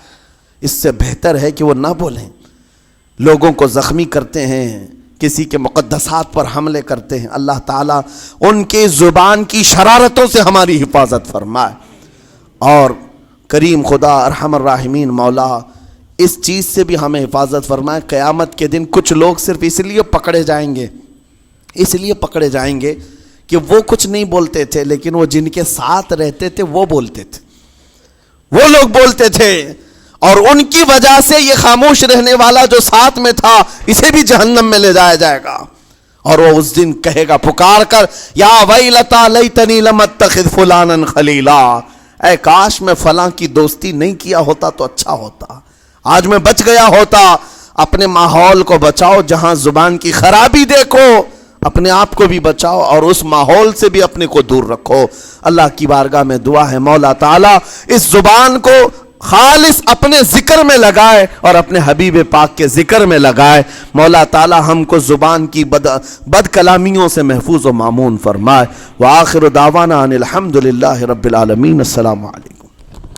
Speaker 1: اس سے بہتر ہے کہ وہ نہ بولیں. لوگوں کو زخمی کرتے ہیں, کسی کے مقدسات پر حملے کرتے ہیں. اللہ تعالیٰ ان کے زبان کی شرارتوں سے ہماری حفاظت فرمائے. اور کریم خدا ارحم الراحمین مولا اس چیز سے بھی ہمیں حفاظت فرمائے. قیامت کے دن کچھ لوگ صرف اس لیے پکڑے جائیں گے کہ وہ کچھ نہیں بولتے تھے, لیکن وہ جن کے ساتھ رہتے تھے وہ بولتے تھے, وہ لوگ بولتے تھے, اور ان کی وجہ سے یہ خاموش رہنے والا جو ساتھ میں تھا اسے بھی جہنم میں لے جایا جائے گا. اور وہ اس دن کہے گا پکار کر, یا ویلتا لیتنی لم اتخذ فلانا خلیلا, اے کاش میں فلاں کی دوستی نہیں کیا ہوتا تو اچھا ہوتا, آج میں بچ گیا ہوتا. اپنے ماحول کو بچاؤ, جہاں زبان کی خرابی دیکھو اپنے آپ کو بھی بچاؤ اور اس ماحول سے بھی اپنے کو دور رکھو. اللہ کی بارگاہ میں دعا ہے مولا تعالیٰ اس زبان کو خالص اپنے ذکر میں لگائے اور اپنے حبیب پاک کے ذکر میں لگائے. مولا تعالیٰ ہم کو زبان کی بد کلامیوں سے محفوظ و مامون فرمائے. وآخر دعوانا ان الحمدللہ رب العالمین. السلام علیکم.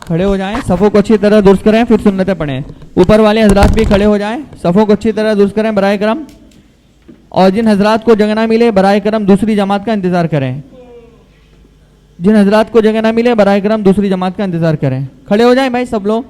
Speaker 2: کھڑے ہو جائیں, صفوں کو اچھی طرح درست کریں, پھر سنتیں پڑھیں. اوپر والے حضرات بھی کھڑے ہو جائیں, صفوں کو اچھی طرح درست کریں برائے کرم. اور جن حضرات کو جگہ نہ ملے برائے کرم دوسری جماعت کا انتظار کریں. جن حضرات کو جگہ نہ ملے برائے کرم دوسری جماعت کا انتظار کریں. کھڑے ہو جائیں بھائی سب لوگ.